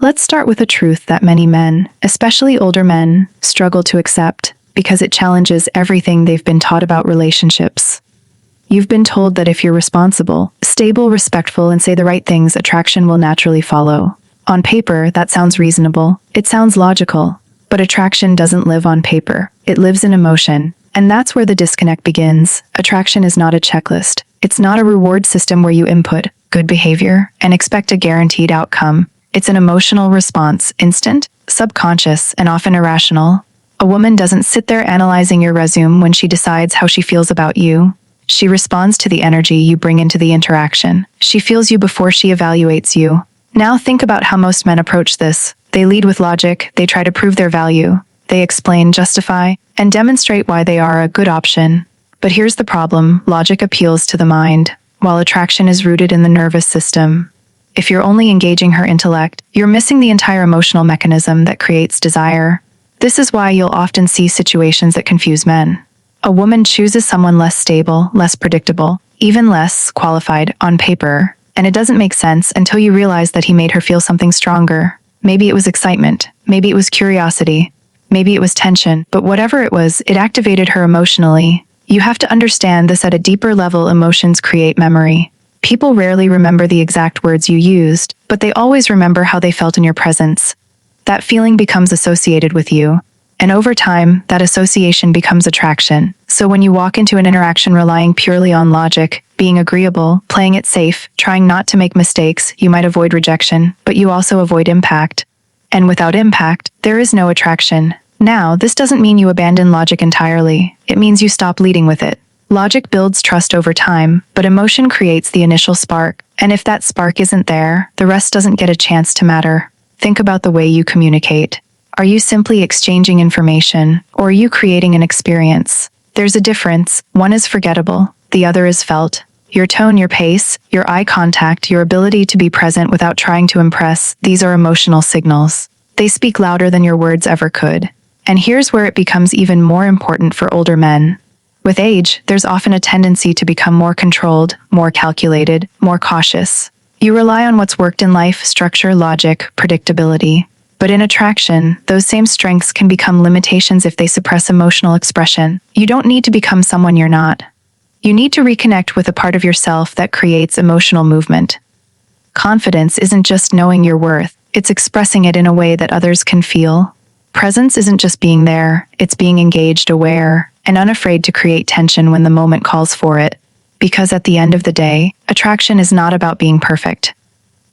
Let's start with a truth that many men, especially older men, struggle to accept because it challenges everything they've been taught about relationships. You've been told that if you're responsible, stable, respectful, and say the right things, attraction will naturally follow. On paper, that sounds reasonable. It sounds logical. But attraction doesn't live on paper. It lives in emotion. And that's where the disconnect begins. Attraction is not a checklist. It's not a reward system where you input good behavior and expect a guaranteed outcome. It's an emotional response, instant, subconscious, and often irrational. A woman doesn't sit there analyzing your resume when she decides how she feels about you. She responds to the energy you bring into the interaction. She feels you before she evaluates you. Now think about how most men approach this. They lead with logic, they try to prove their value. They explain, justify, and demonstrate why they are a good option. But here's the problem: logic appeals to the mind, while attraction is rooted in the nervous system. If you're only engaging her intellect, you're missing the entire emotional mechanism that creates desire. This is why you'll often see situations that confuse men. A woman chooses someone less stable, less predictable, even less qualified on paper, and it doesn't make sense until you realize that he made her feel something stronger. Maybe it was excitement, maybe it was curiosity, maybe it was tension, but whatever it was, it activated her emotionally. You have to understand this at a deeper level. Emotions create memory. People rarely remember the exact words you used, but they always remember how they felt in your presence. That feeling becomes associated with you. And over time, that association becomes attraction. So when you walk into an interaction relying purely on logic, being agreeable, playing it safe, trying not to make mistakes, you might avoid rejection, but you also avoid impact. And without impact, there is no attraction. Now, this doesn't mean you abandon logic entirely. It means you stop leading with it. Logic builds trust over time, but emotion creates the initial spark. And if that spark isn't there, the rest doesn't get a chance to matter. Think about the way you communicate. Are you simply exchanging information, or are you creating an experience? There's a difference. One is forgettable, the other is felt. Your tone, your pace, your eye contact, your ability to be present without trying to impress, these are emotional signals. They speak louder than your words ever could. And here's where it becomes even more important for older men. With age, there's often a tendency to become more controlled, more calculated, more cautious. You rely on what's worked in life: structure, logic, predictability. But in attraction, those same strengths can become limitations if they suppress emotional expression. You don't need to become someone you're not. You need to reconnect with a part of yourself that creates emotional movement. Confidence isn't just knowing your worth, it's expressing it in a way that others can feel. Presence isn't just being there, it's being engaged, aware, and unafraid to create tension when the moment calls for it. Because at the end of the day, attraction is not about being perfect.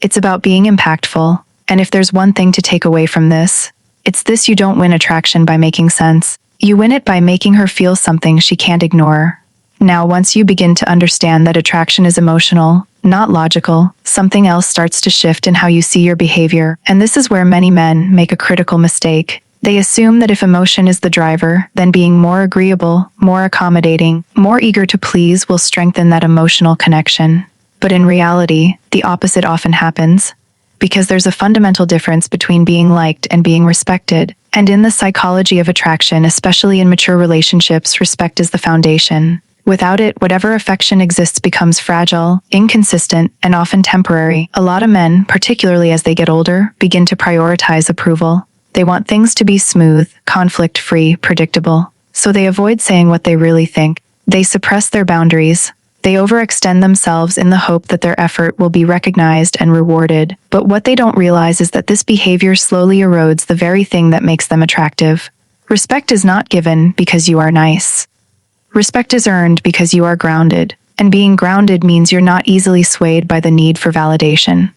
It's about being impactful. And if there's one thing to take away from this, it's this: you don't win attraction by making sense. You win it by making her feel something she can't ignore. Now, once you begin to understand that attraction is emotional, not logical, something else starts to shift in how you see your behavior. And this is where many men make a critical mistake. They assume that if emotion is the driver, then being more agreeable, more accommodating, more eager to please will strengthen that emotional connection. But in reality, the opposite often happens. Because there's a fundamental difference between being liked and being respected. And in the psychology of attraction, especially in mature relationships, respect is the foundation. Without it, whatever affection exists becomes fragile, inconsistent, and often temporary. A lot of men, particularly as they get older, begin to prioritize approval. They want things to be smooth, conflict-free, predictable. So they avoid saying what they really think. They suppress their boundaries. They overextend themselves in the hope that their effort will be recognized and rewarded. But what they don't realize is that this behavior slowly erodes the very thing that makes them attractive. Respect is not given because you are nice. Respect is earned because you are grounded. And being grounded means you're not easily swayed by the need for validation.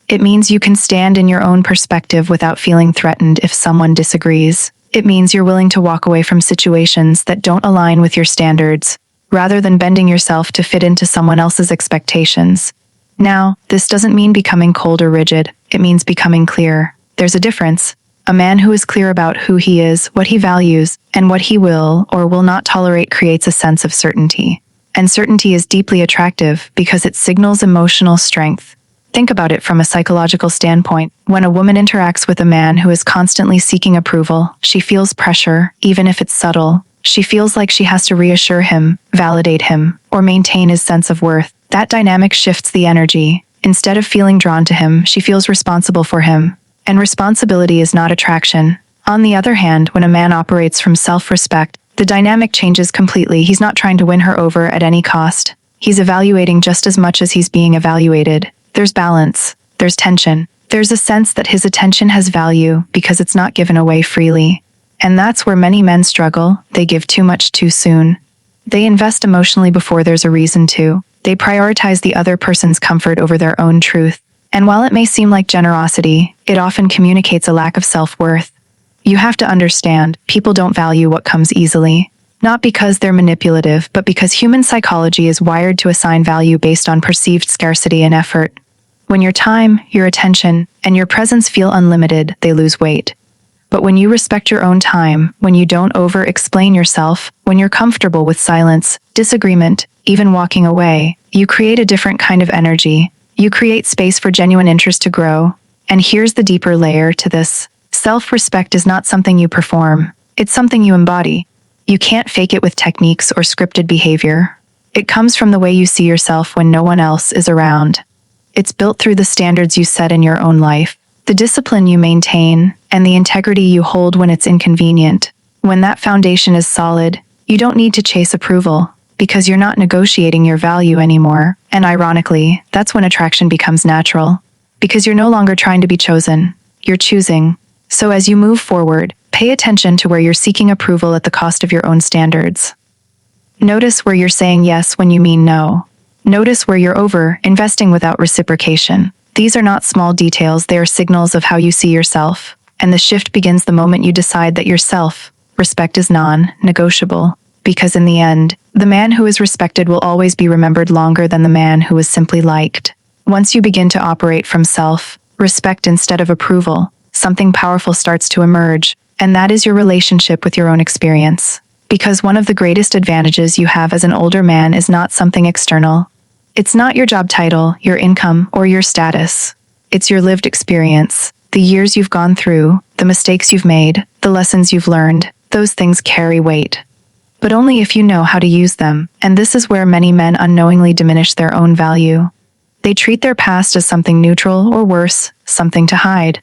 It means you can stand in your own perspective without feeling threatened if someone disagrees. It means you're willing to walk away from situations that don't align with your standards, rather than bending yourself to fit into someone else's expectations. Now, this doesn't mean becoming cold or rigid. It means becoming clear. There's a difference. A man who is clear about who he is, what he values, and what he will or will not tolerate creates a sense of certainty. And certainty is deeply attractive because it signals emotional strength. Think about it from a psychological standpoint. When a woman interacts with a man who is constantly seeking approval, she feels pressure, even if it's subtle. She feels like she has to reassure him, validate him, or maintain his sense of worth. That dynamic shifts the energy. Instead of feeling drawn to him, she feels responsible for him. And responsibility is not attraction. On the other hand, when a man operates from self-respect, the dynamic changes completely. He's not trying to win her over at any cost. He's evaluating just as much as he's being evaluated. There's balance. There's tension. There's a sense that his attention has value because it's not given away freely. And that's where many men struggle. They give too much too soon. They invest emotionally before there's a reason to. They prioritize the other person's comfort over their own truth. And while it may seem like generosity, it often communicates a lack of self-worth. You have to understand, people don't value what comes easily. Not because they're manipulative, but because human psychology is wired to assign value based on perceived scarcity and effort. When your time, your attention, and your presence feel unlimited, they lose weight. But when you respect your own time, when you don't over-explain yourself, when you're comfortable with silence, disagreement, even walking away, you create a different kind of energy. You create space for genuine interest to grow. And here's the deeper layer to this. Self-respect is not something you perform. It's something you embody. You can't fake it with techniques or scripted behavior. It comes from the way you see yourself when no one else is around. It's built through the standards you set in your own life, the discipline you maintain, and the integrity you hold when it's inconvenient. When that foundation is solid, you don't need to chase approval, because you're not negotiating your value anymore. And ironically, that's when attraction becomes natural. Because you're no longer trying to be chosen, you're choosing. So as you move forward, pay attention to where you're seeking approval at the cost of your own standards. Notice where you're saying yes when you mean no. Notice where you're over-investing without reciprocation. These are not small details, they are signals of how you see yourself. And the shift begins the moment you decide that your self-respect is non-negotiable. Because in the end, the man who is respected will always be remembered longer than the man who is simply liked. Once you begin to operate from self-respect instead of approval, something powerful starts to emerge, and that is your relationship with your own experience. Because one of the greatest advantages you have as an older man is not something external. It's not your job title, your income, or your status. It's your lived experience, the years you've gone through, the mistakes you've made, the lessons you've learned. Those things carry weight. But only if you know how to use them, and this is where many men unknowingly diminish their own value. They treat their past as something neutral or worse, something to hide.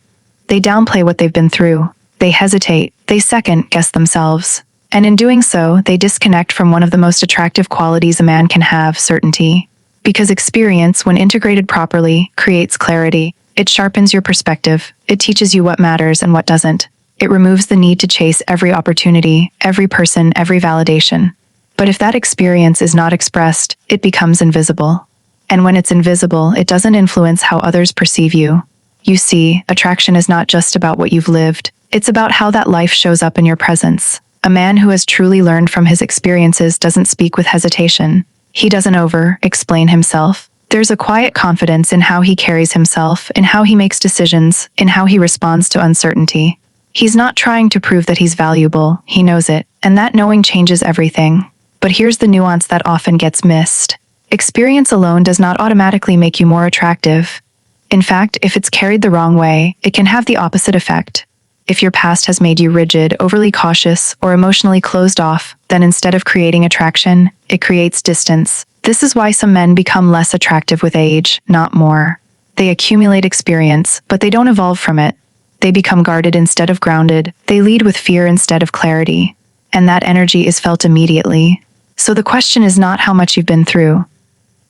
They downplay what they've been through. They hesitate. They second-guess themselves. And in doing so, they disconnect from one of the most attractive qualities a man can have, certainty. Because experience, when integrated properly, creates clarity. It sharpens your perspective. It teaches you what matters and what doesn't. It removes the need to chase every opportunity, every person, every validation. But if that experience is not expressed, it becomes invisible. And when it's invisible, it doesn't influence how others perceive you. You see, attraction is not just about what you've lived. It's about how that life shows up in your presence. A man who has truly learned from his experiences doesn't speak with hesitation. He doesn't over-explain himself. There's a quiet confidence in how he carries himself, in how he makes decisions, in how he responds to uncertainty. He's not trying to prove that he's valuable, he knows it, and that knowing changes everything. But here's the nuance that often gets missed. Experience alone does not automatically make you more attractive. In fact, if it's carried the wrong way, it can have the opposite effect. If your past has made you rigid, overly cautious, or emotionally closed off, then instead of creating attraction, it creates distance. This is why some men become less attractive with age, not more. They accumulate experience, but they don't evolve from it. They become guarded instead of grounded. They lead with fear instead of clarity. And that energy is felt immediately. So the question is not how much you've been through.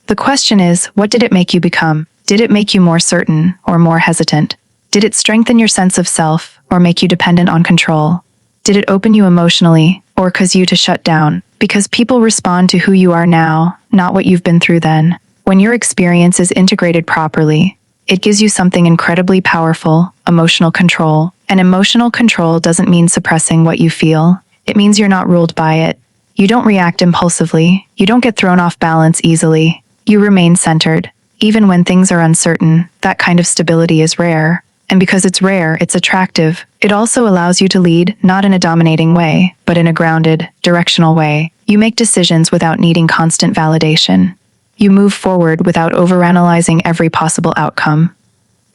The question is, what did it make you become? Did it make you more certain or more hesitant? Did it strengthen your sense of self or make you dependent on control? Did it open you emotionally or cause you to shut down? Because people respond to who you are now, not what you've been through then. When your experience is integrated properly, it gives you something incredibly powerful, emotional control. And emotional control doesn't mean suppressing what you feel. It means you're not ruled by it. You don't react impulsively. You don't get thrown off balance easily. You remain centered. Even when things are uncertain, that kind of stability is rare. And because it's rare, it's attractive. It also allows you to lead, not in a dominating way, but in a grounded, directional way. You make decisions without needing constant validation. You move forward without overanalyzing every possible outcome.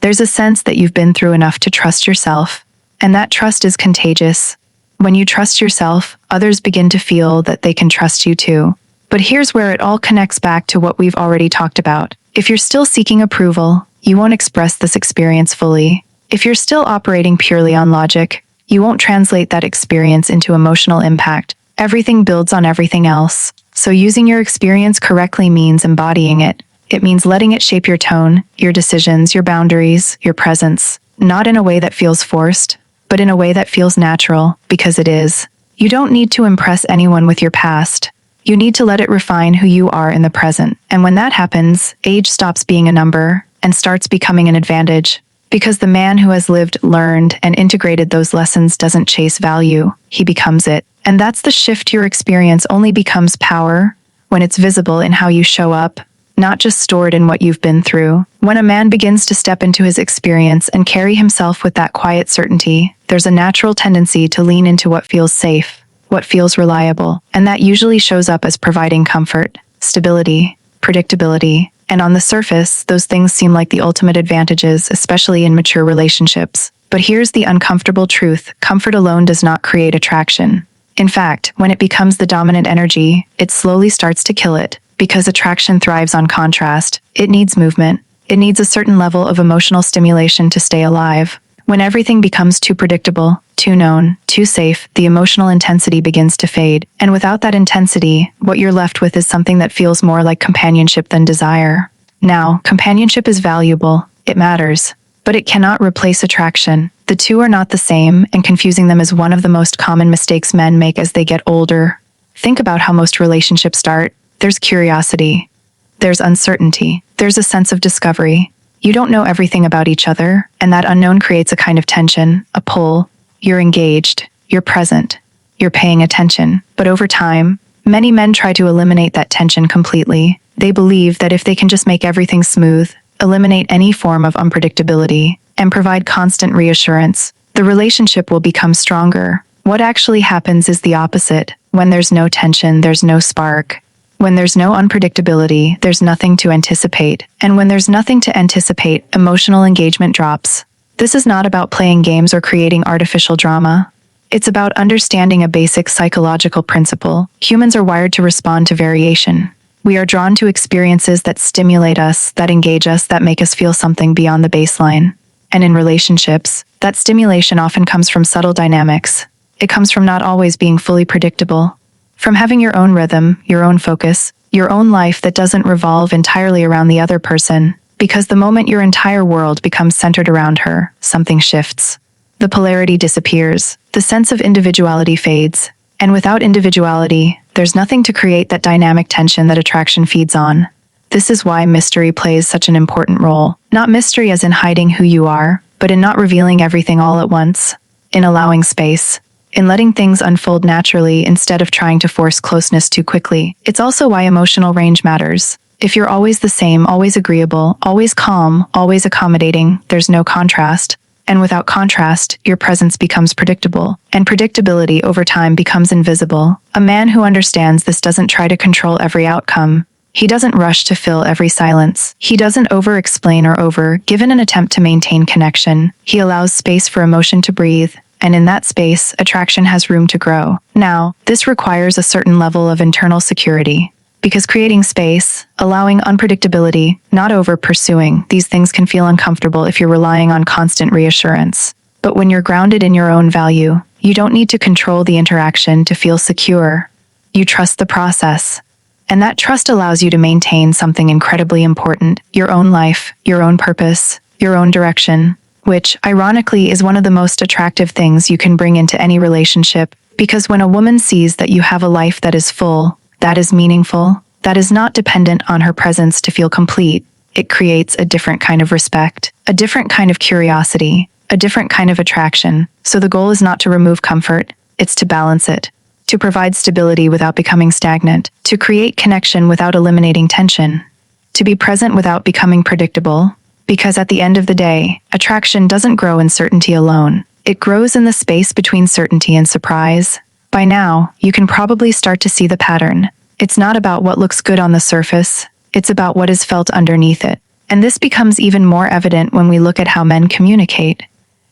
There's a sense that you've been through enough to trust yourself, and that trust is contagious. When you trust yourself, others begin to feel that they can trust you too. But here's where it all connects back to what we've already talked about. If you're still seeking approval, you won't express this experience fully. If you're still operating purely on logic, you won't translate that experience into emotional impact. Everything builds on everything else. So using your experience correctly means embodying it. It means letting it shape your tone, your decisions, your boundaries, your presence. Not in a way that feels forced, but in a way that feels natural, because it is. You don't need to impress anyone with your past. You need to let it refine who you are in the present. And when that happens, age stops being a number and starts becoming an advantage. Because the man who has lived, learned, and integrated those lessons doesn't chase value, he becomes it. And that's the shift. Your experience only becomes power when it's visible in how you show up, not just stored in what you've been through. When a man begins to step into his experience and carry himself with that quiet certainty, there's a natural tendency to lean into what feels safe, what feels reliable, and that usually shows up as providing comfort, stability, predictability. And on the surface, those things seem like the ultimate advantages, especially in mature relationships. But here's the uncomfortable truth: comfort alone does not create attraction. In fact, when it becomes the dominant energy, it slowly starts to kill it. Because attraction thrives on contrast, it needs movement. It needs a certain level of emotional stimulation to stay alive. When everything becomes too predictable, too known, too safe, the emotional intensity begins to fade. And without that intensity, what you're left with is something that feels more like companionship than desire. Now, companionship is valuable, it matters, but it cannot replace attraction. The two are not the same, and confusing them is one of the most common mistakes men make as they get older. Think about how most relationships start. There's curiosity. There's uncertainty. There's a sense of discovery. You don't know everything about each other, and that unknown creates a kind of tension, a pull. You're engaged, you're present, you're paying attention. But over time, many men try to eliminate that tension completely. They believe that if they can just make everything smooth, eliminate any form of unpredictability, and provide constant reassurance, the relationship will become stronger. What actually happens is the opposite. When there's no tension, there's no spark. When there's no unpredictability, there's nothing to anticipate. And when there's nothing to anticipate, emotional engagement drops. This is not about playing games or creating artificial drama. It's about understanding a basic psychological principle. Humans are wired to respond to variation. We are drawn to experiences that stimulate us, that engage us, that make us feel something beyond the baseline. And in relationships, that stimulation often comes from subtle dynamics. It comes from not always being fully predictable. From having your own rhythm, your own focus, your own life that doesn't revolve entirely around the other person. Because the moment your entire world becomes centered around her, something shifts. The polarity disappears, the sense of individuality fades, and without individuality, there's nothing to create that dynamic tension that attraction feeds on. This is why mystery plays such an important role. Not mystery as in hiding who you are, but in not revealing everything all at once, in allowing space, in letting things unfold naturally instead of trying to force closeness too quickly. It's also why emotional range matters. If you're always the same, always agreeable, always calm, always accommodating, there's no contrast. And without contrast, your presence becomes predictable, and predictability over time becomes invisible. A man who understands this doesn't try to control every outcome. He doesn't rush to fill every silence. He doesn't over-explain or over-give in an attempt to maintain connection. He allows space for emotion to breathe, and in that space, attraction has room to grow. Now, this requires a certain level of internal security. Because creating space, allowing unpredictability, not over-pursuing, these things can feel uncomfortable if you're relying on constant reassurance. But when you're grounded in your own value, you don't need to control the interaction to feel secure. You trust the process. And that trust allows you to maintain something incredibly important: your own life, your own purpose, your own direction. Which, ironically, is one of the most attractive things you can bring into any relationship. Because when a woman sees that you have a life that is full, that is meaningful, that is not dependent on her presence to feel complete, it creates a different kind of respect, a different kind of curiosity, a different kind of attraction. So the goal is not to remove comfort, it's to balance it, to provide stability without becoming stagnant, to create connection without eliminating tension, to be present without becoming predictable. Because at the end of the day, attraction doesn't grow in certainty alone. It grows in the space between certainty and surprise. By now, you can probably start to see the pattern. It's not about what looks good on the surface, it's about what is felt underneath it. And this becomes even more evident when we look at how men communicate.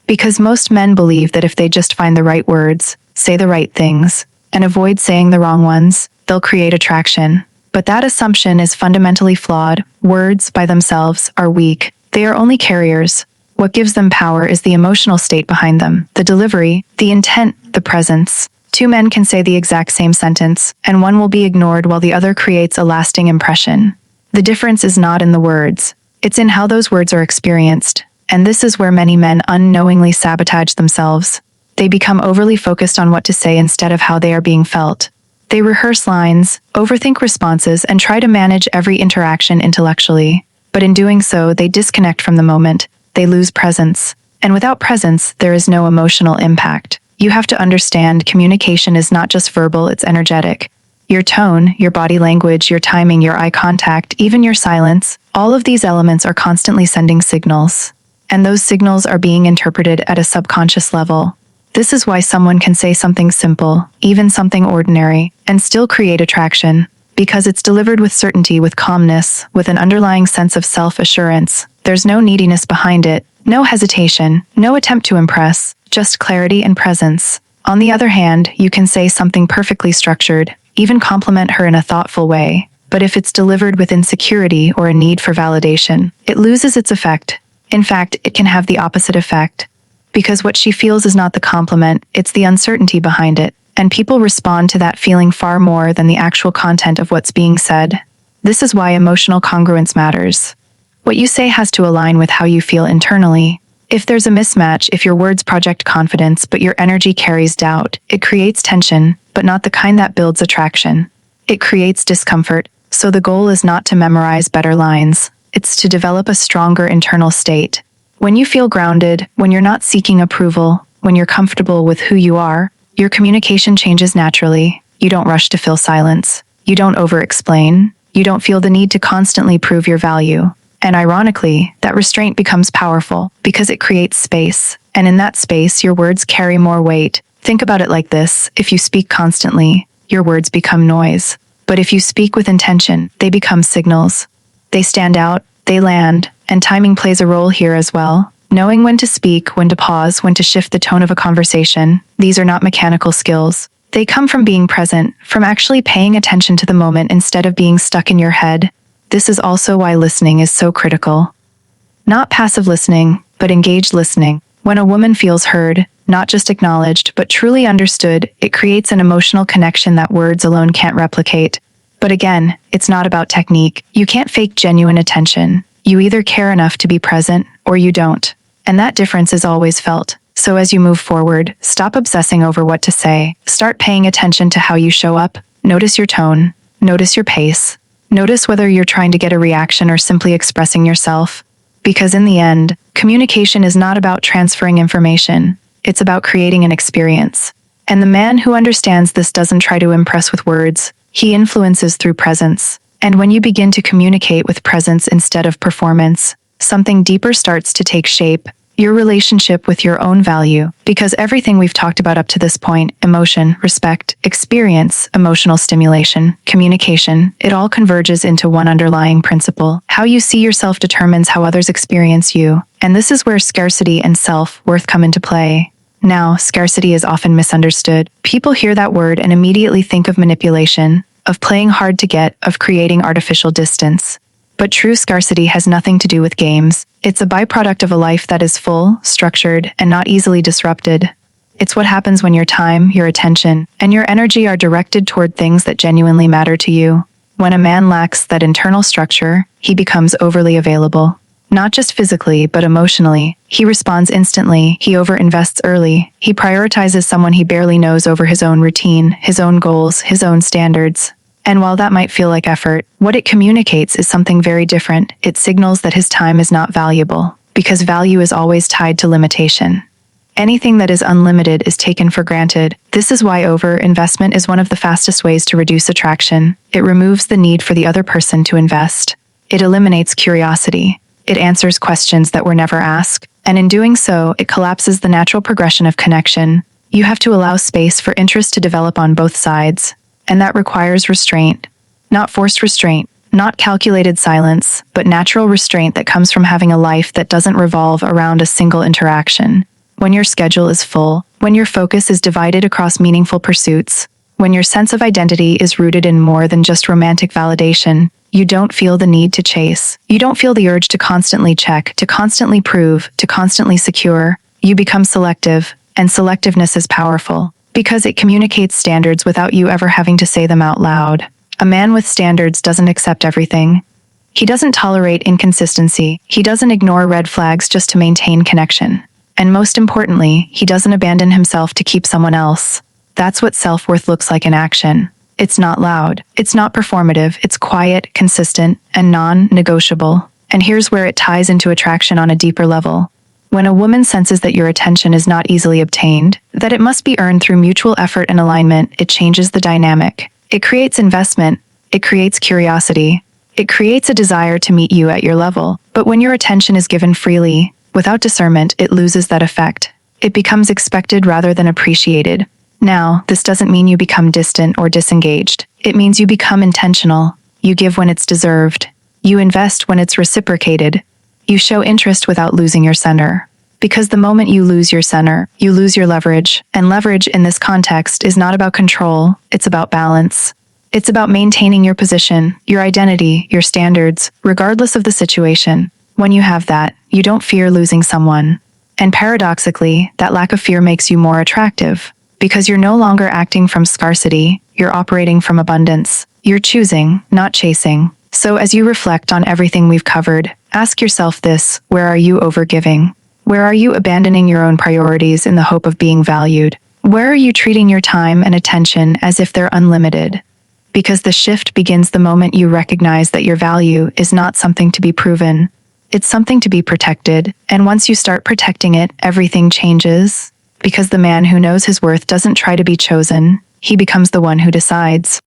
Because most men believe that if they just find the right words, say the right things, and avoid saying the wrong ones, they'll create attraction. But that assumption is fundamentally flawed. Words, by themselves, are weak. They are only carriers. What gives them power is the emotional state behind them, the delivery, the intent, the presence. Two men can say the exact same sentence, and one will be ignored while the other creates a lasting impression. The difference is not in the words. It's in how those words are experienced. And this is where many men unknowingly sabotage themselves. They become overly focused on what to say instead of how they are being felt. They rehearse lines, overthink responses, and try to manage every interaction intellectually. But in doing so, they disconnect from the moment. They lose presence. And without presence, there is no emotional impact. You have to understand communication is not just verbal, it's energetic. Your tone, your body language, your timing, your eye contact, even your silence, all of these elements are constantly sending signals. And those signals are being interpreted at a subconscious level. This is why someone can say something simple, even something ordinary, and still create attraction. Because it's delivered with certainty, with calmness, with an underlying sense of self-assurance. There's no neediness behind it, no hesitation, no attempt to impress, just clarity and presence. On the other hand, you can say something perfectly structured, even compliment her in a thoughtful way. But if it's delivered with insecurity or a need for validation, it loses its effect. In fact, it can have the opposite effect. Because what she feels is not the compliment, it's the uncertainty behind it. And people respond to that feeling far more than the actual content of what's being said. This is why emotional congruence matters. What you say has to align with how you feel internally. If there's a mismatch, if your words project confidence but your energy carries doubt, it creates tension, but not the kind that builds attraction. It creates discomfort, so the goal is not to memorize better lines. It's to develop a stronger internal state. When you feel grounded, when you're not seeking approval, when you're comfortable with who you are, your communication changes naturally. You don't rush to fill silence. You don't over-explain. You don't feel the need to constantly prove your value. And ironically, that restraint becomes powerful because it creates space. And in that space, your words carry more weight. Think about it like this. If you speak constantly, your words become noise. But if you speak with intention, they become signals. They stand out, they land, and timing plays a role here as well. Knowing when to speak, when to pause, when to shift the tone of a conversation, these are not mechanical skills. They come from being present, from actually paying attention to the moment instead of being stuck in your head. This is also why listening is so critical. Not passive listening, but engaged listening. When a woman feels heard, not just acknowledged, but truly understood, it creates an emotional connection that words alone can't replicate. But again, it's not about technique. You can't fake genuine attention. You either care enough to be present, or you don't. And that difference is always felt. So as you move forward, stop obsessing over what to say. Start paying attention to how you show up. Notice your tone. Notice your pace. Notice whether you're trying to get a reaction or simply expressing yourself. Because in the end, communication is not about transferring information. It's about creating an experience. And the man who understands this doesn't try to impress with words. He influences through presence. And when you begin to communicate with presence instead of performance, something deeper starts to take shape, your relationship with your own value. Because everything we've talked about up to this point, emotion, respect, experience, emotional stimulation, communication, it all converges into one underlying principle. How you see yourself determines how others experience you. And this is where scarcity and self-worth come into play. Now, scarcity is often misunderstood. People hear that word and immediately think of manipulation, of playing hard to get, of creating artificial distance. But true scarcity has nothing to do with games. It's a byproduct of a life that is full, structured, and not easily disrupted. It's what happens when your time, your attention, and your energy are directed toward things that genuinely matter to you. When a man lacks that internal structure, he becomes overly available. Not just physically, but emotionally. He responds instantly, he overinvests early, he prioritizes someone he barely knows over his own routine, his own goals, his own standards. And while that might feel like effort, what it communicates is something very different. It signals that his time is not valuable, because value is always tied to limitation. Anything that is unlimited is taken for granted. This is why over-investment is one of the fastest ways to reduce attraction. It removes the need for the other person to invest. It eliminates curiosity. It answers questions that were never asked. And in doing so, it collapses the natural progression of connection. You have to allow space for interest to develop on both sides. And that requires restraint. Not forced restraint, not calculated silence, but natural restraint that comes from having a life that doesn't revolve around a single interaction. When your schedule is full, when your focus is divided across meaningful pursuits, when your sense of identity is rooted in more than just romantic validation, You don't feel the need to chase. You don't feel the urge to constantly check, to constantly prove, to constantly secure. You become selective, and selectiveness is powerful because it communicates standards without you ever having to say them out loud. A man with standards doesn't accept everything. He doesn't tolerate inconsistency. He doesn't ignore red flags just to maintain connection. And most importantly, he doesn't abandon himself to keep someone else. That's what self-worth looks like in action. It's not loud. It's not performative. It's quiet, consistent, and non-negotiable. And here's where it ties into attraction on a deeper level. When a woman senses that your attention is not easily obtained, that it must be earned through mutual effort and alignment, it changes the dynamic. It creates investment. It creates curiosity. It creates a desire to meet you at your level. But when your attention is given freely, without discernment, it loses that effect. It becomes expected rather than appreciated. Now, this doesn't mean you become distant or disengaged. It means you become intentional. You give when it's deserved. You invest when it's reciprocated. You show interest without losing your center. Because the moment you lose your center, you lose your leverage. And leverage in this context is not about control, it's about balance. It's about maintaining your position, your identity, your standards, regardless of the situation. When you have that, you don't fear losing someone. And paradoxically, that lack of fear makes you more attractive. Because you're no longer acting from scarcity, you're operating from abundance. You're choosing, not chasing. So as you reflect on everything we've covered, ask yourself this: where are you overgiving? Where are you abandoning your own priorities in the hope of being valued? Where are you treating your time and attention as if they're unlimited? Because the shift begins the moment you recognize that your value is not something to be proven. It's something to be protected, and once you start protecting it, everything changes. Because the man who knows his worth doesn't try to be chosen, he becomes the one who decides.